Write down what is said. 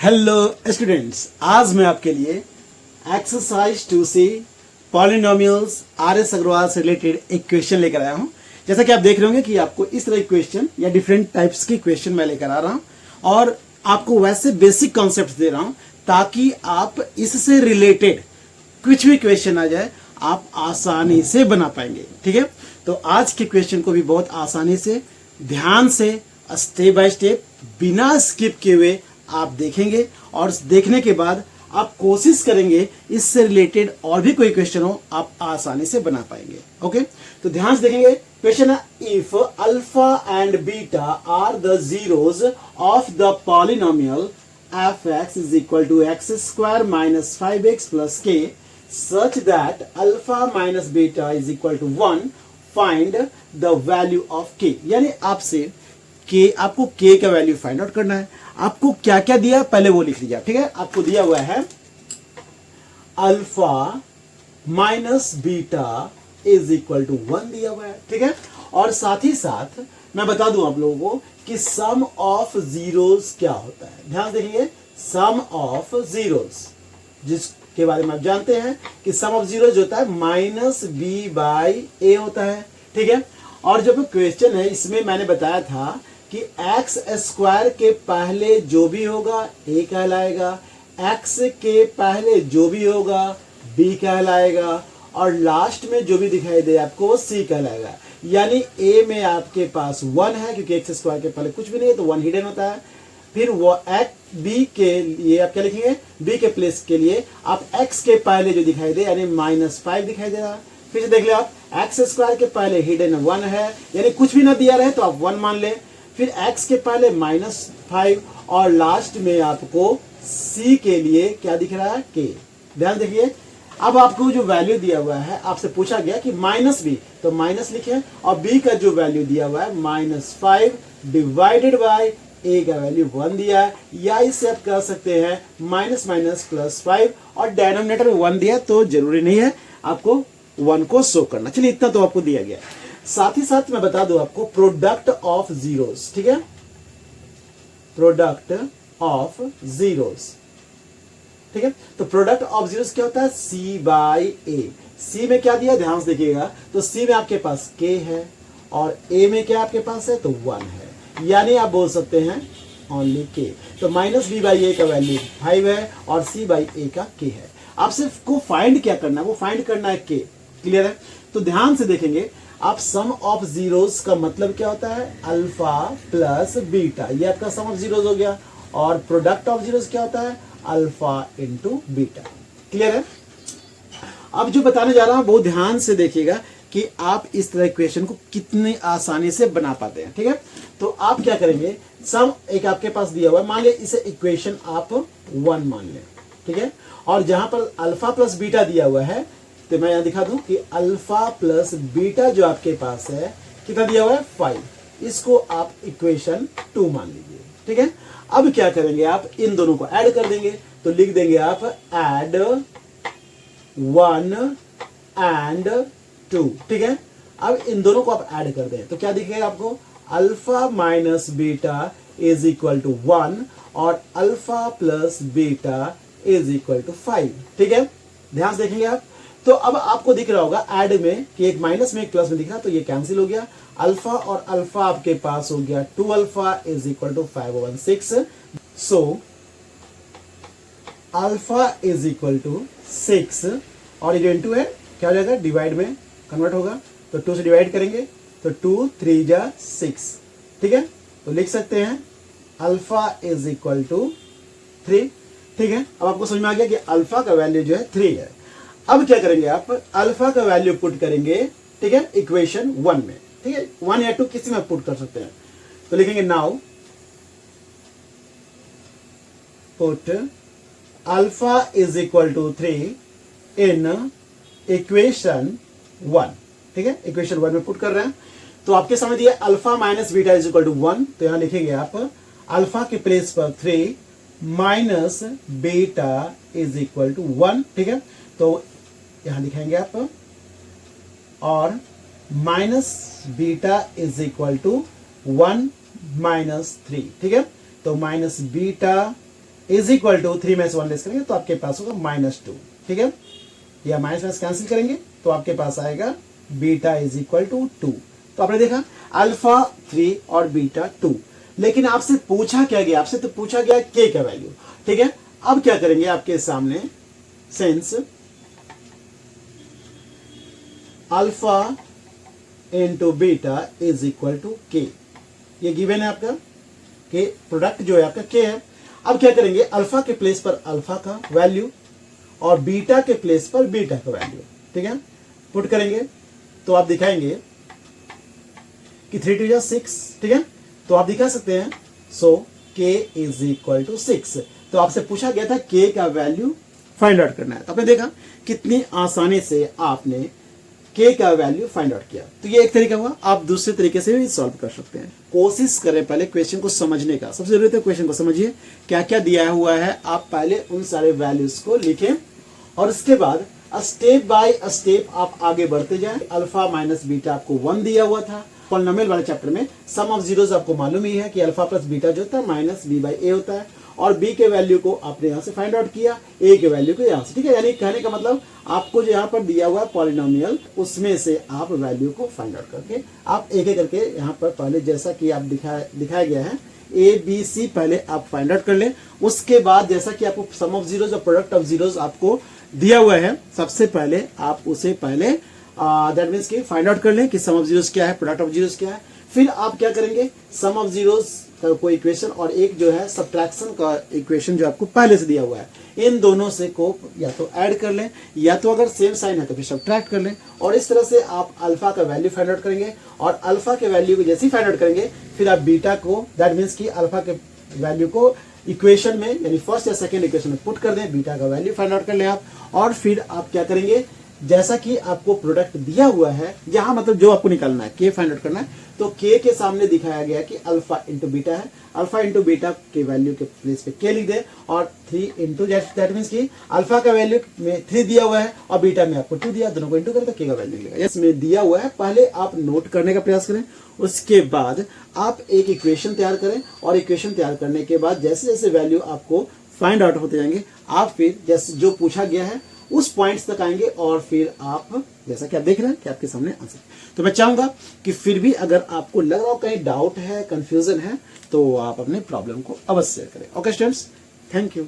Hello students, आज मैं आपके लिए exercise 2C polynomials RS. Agarwal से रिलेटेड एक क्वेश्चन लेकर आया हूं। जैसा कि आप देख रहे होंगे कि आपको इस तरह के क्वेश्चन या डिफरेंट टाइप्स के क्वेश्चन मैं लेकर आ रहा हूं और आपको वैसे बेसिक कॉन्सेप्ट्स दे रहा हूं ताकि आप इससे रिलेटेड कुछ भी क्वेश्चन आ जाए आप आसानी से बना पाएंगे। ठीक है, तो आज के क्वेश्चन को भी बहुत आसानी से ध्यान से स्टेप बाय स्टेप बिना स्किप किए हुए आप देखेंगे और देखने के बाद आप कोशिश करेंगे इससे रिलेटेड और भी कोई क्वेश्चन हो आप आसानी से बना पाएंगे। ओके, तो ध्यान से देखेंगे। क्वेश्चन है, if alpha and beta are the zeros of the polynomial f x is equal to x square minus 5x plus k such that alpha minus beta is equal to 1, find the value of k. यानी आपसे के आपको के का value find out करना है। आपको क्या क्या दिया पहले वो लिख लीजिए। ठीक है, आपको दिया हुआ है alpha minus beta is equal to 1 दिया हुआ है। ठीक है, और साथ ही साथ मैं बता दूं आप लोगों को कि सम ऑफ जीरोस क्या होता है। ध्यान देखिए, सम ऑफ जीरोस जिसके बारे में आप जानते हैं कि सम ऑफ जीरोस होता है माइनस बी बाई ए होता है। ठीक है, और जब क्वेश्चन है इसमें मैंने बताया था कि एक्स स्क्वायर के पहले जो भी होगा ए कहलाएगा, एक्स के पहले जो भी होगा बी कहलाएगा और लास्ट में जो भी दिखाई दे आपको वो सी कहलाएगा। यानी ए में आपके पास 1 है क्योंकि एक्स स्क्वायर के पहले कुछ भी नहीं है तो 1 हिडन होता है। फिर वो बी के लिए आप क्या लिखेंगे, बी के प्लेस के लिए आप एक्स के पहले जो दिखाई दे यानी -5 दिखाई दे रहा है। फिर से देख ले आप, एक्स स्क्वायर के पहले हिडन 1 है यानी कुछ भी ना दिया रहे तो आप 1 मान ले। फिर x के पहले -5 और लास्ट में आपको c के लिए क्या दिख रहा है, k। ध्यान देखिए, अब आपको जो वैल्यू दिया हुआ है आपसे पूछा गया कि माइनस बी तो माइनस लिखे और b का जो वैल्यू दिया हुआ है -5 डिवाइडेड बाय a का वैल्यू 1 दिया है, या इसे आप कह सकते हैं माइनस माइनस +5 और डिनोमिनेटर में 1 दिया तो जरूरी नहीं है आपको 1 को शो करना। चलिए इतना तो आपको दिया गया। साथ ही साथ मैं बता दूं आपको प्रोडक्ट ऑफ जीरोस। ठीक है, प्रोडक्ट ऑफ जीरोस। ठीक है, तो प्रोडक्ट ऑफ जीरोस क्या होता है, c बाई ए। c में क्या दिया ध्यान से देखिएगा, तो c में आपके पास k है और a में क्या आपके पास है तो 1 है, यानी आप बोल सकते हैं ओनली k। तो माइनस बी बाई ए का वैल्यू 5 है और c बाई ए का k है। आप सिर्फ को फाइंड क्या करना है, वो फाइंड करना है k। क्लियर है, तो ध्यान से देखेंगे आप सम ऑफ जीरोस का मतलब क्या होता है, अल्फा प्लस बीटा, ये आपका सम ऑफ जीरोस हो गया। और प्रोडक्ट ऑफ जीरोस क्या होता है, अल्फा इंटू बीटा। क्लियर है, अब जो बताने जा रहा हूं बहुत ध्यान से देखिएगा कि आप इस तरह क्वेश्चन को कितनी आसानी से बना पाते हैं। ठीक है, तो आप क्या करेंगे, सम एक आपके पास दिया हुआ है, मान लिया इसे इक्वेशन आप 1 मान लें। ठीक है, और जहां पर अल्फा प्लस बीटा दिया हुआ है तो मैं यहां दिखा दूं कि अल्फा प्लस बीटा जो आपके पास है कितना दिया हुआ है 5, इसको आप इक्वेशन 2 मान लीजिए। ठीक है, अब क्या करेंगे आप इन दोनों को ऐड कर देंगे, तो लिख देंगे आप ऐड 1 एंड 2। ठीक है, अब इन दोनों को आप ऐड कर दें तो क्या दिखेगा आपको, alpha minus beta is equal to 1 और alpha plus beta is equal to 5। ठीक है, ध्यान से देखेंगे आप, तो अब आपको दिख रहा होगा ऐड में कि एक माइनस में एक प्लस में दिख रहा, तो ये कैंसिल हो गया। अल्फा और अल्फा आपके पास हो गया 2 alpha is equal to 5/6। So alpha is equal to 6 और ये जो इंटू है क्या हो जाएगा, डिवाइड में कन्वर्ट होगा, तो 2 से डिवाइड करेंगे तो 2 3 जा 6। ठीक है, तो लिख सकते हैं अल्फा इज इक्वल टू 3। ठीक है, अब आपको समझ में आ गया कि अल्फा का वैल्यू जो है 3 है। अब क्या करेंगे आप अल्फा का वैल्यू पुट करेंगे, ठीक है, इक्वेशन 1 में। ठीक है, 1 या 2 किसी में पुट कर सकते हैं, तो लिखेंगे now put alpha is equal to 3 in equation 1। ठीक है, इक्वेशन 1 में पुट कर रहे हैं, तो आपके सामने दिया alpha minus beta is equal to 1, तो यहां लिखेंगे आप अल्फा के प्लेस पर 3 minus beta is equal to 1। ठीक है, तो यहां दिखाएंगे आप और minus beta is equal to 1 minus 3। ठीक है, तो minus beta is equal to 3 में से 1 लेस करेंगे तो आपके पास होगा -2, ठीक है, या माइनस कैंसिल करेंगे तो आपके पास आएगा बीटा इज इक्वल टू 2। तो आपने देखा अल्फा 3 और बीटा 2, लेकिन आपसे पूछा क्या गया, आपसे तो पूछा गया के का वैल्यू, ठीक है। अब क्या करेंगे आपके सामने, since alpha into beta is equal to k, ये गिवन है आपका, के प्रोडक्ट जो है आपका के है। अब क्या करेंगे, अल्फा के प्लेस पर अल्फा का वैल्यू और बीटा के प्लेस पर बीटा का वैल्यू, ठीक है, पुट करेंगे तो आप दिखाएंगे कि 3 2 6, ठीक है, तो आप दिखा सकते हैं। सो के इज इक्वल टू 6। तो आपसे पूछा गया था के का वैल्यू फाइंड आउट करना है, तो आपने देखा कितनी आसानी से आपने के का वैल्यू फाइंड आउट किया। तो ये एक तरीका हुआ, आप दूसरे तरीके से भी सॉल्व कर सकते हैं। कोशिश करें पहले क्वेश्चन को समझने का, सबसे जरूरी है क्वेश्चन को समझिए क्या क्या दिया हुआ है, आप पहले उन सारे वैल्यूज को लिखें और उसके बाद स्टेप बाय स्टेप आप आगे बढ़ते जाएं। अल्फा माइनस बीटा आपको 1 दिया हुआ था, पॉलिनोमियल वाले चैप्टर में सम ऑफ जीरोस आपको मालूम ही है कि अल्फा प्लस बीटा जो होता है माइनस बी बाई ए होता है, और बी के वैल्यू को आपने यहाँ से फाइंड आउट किया, ए के वैल्यू को यहाँ से, ठीक है। यानी कहने का मतलब आपको जो यहाँ पर दिया हुआ है पॉलिनोमियल, उसमें से आप वैल्यू को फाइंड आउट करके आप एक एक करके यहाँ पर पहले जैसा कि आप दिखाया गया है ए बी सी पहले आप फाइंड आउट कर लें। उसके बाद जैसा कि आपको सम ऑफ जीरोस और प्रोडक्ट ऑफ जीरोस आपको दिया हुआ है, सबसे पहले आप उसे पहले दैट मीन्स कि फाइंड आउट कर लें कि सम ऑफ जीरोस क्या है, प्रोडक्ट ऑफ जीरोस क्या है। फिर आप क्या करेंगे, सम ऑफ जीरोस का कोई इक्वेशन और एक जो है सब्ट्रैक्शन का इक्वेशन जो आपको पहले से दिया हुआ है, इन दोनों से को या तो ऐड कर लें या तो अगर सेम साइन है तो फिर सब्ट्रैक्ट कर लें, और इस तरह से आप अल्फा का वैल्यू फाइंड आउट करेंगे। और अल्फा के वैल्यू को जैसे ही फाइंड आउट करेंगे फिर आप बीटा को दैट मीन्स कि अल्फा के वैल्यू को इक्वेशन में यानी फर्स्ट या सेकेंड इक्वेशन में पुट कर दें, बीटा का वैल्यू फाइंड आउट कर लें आप। और फिर आप क्या करेंगे, जैसा कि आपको प्रोडक्ट दिया हुआ है, जहां मतलब जो आपको निकालना है के फाइंड आउट करना है, तो के के सामने दिखाया गया कि अल्फा इंटू बीटा है, अल्फा इंटू बीटा के वैल्यू के प्लेस पे के लिख दे, और 3 इंटू दैट मीन्स कि अल्फा का वैल्यू में 3 दिया हुआ है और बीटा में आपको 2 दिया, दोनों को इंटू करें तो के का वैल्यू मिलेगा। इसमें दिया हुआ है, पहले आप नोट करने का प्रयास करें, उसके बाद आप एक इक्वेशन तैयार करें, और इक्वेशन तैयार करने के बाद जैसे जैसे वैल्यू आपको फाइंड आउट होते जाएंगे, आप फिर जैसे जो पूछा गया है उस पॉइंट्स तक आएंगे, और फिर आप जैसा कि आप देख रहे हैं कि आपके सामने आंसर। तो मैं चाहूंगा कि फिर भी अगर आपको लग रहा हो कहीं डाउट है, कंफ्यूजन है, तो आप अपने प्रॉब्लम को अवश्य करें। Okay students, thank you.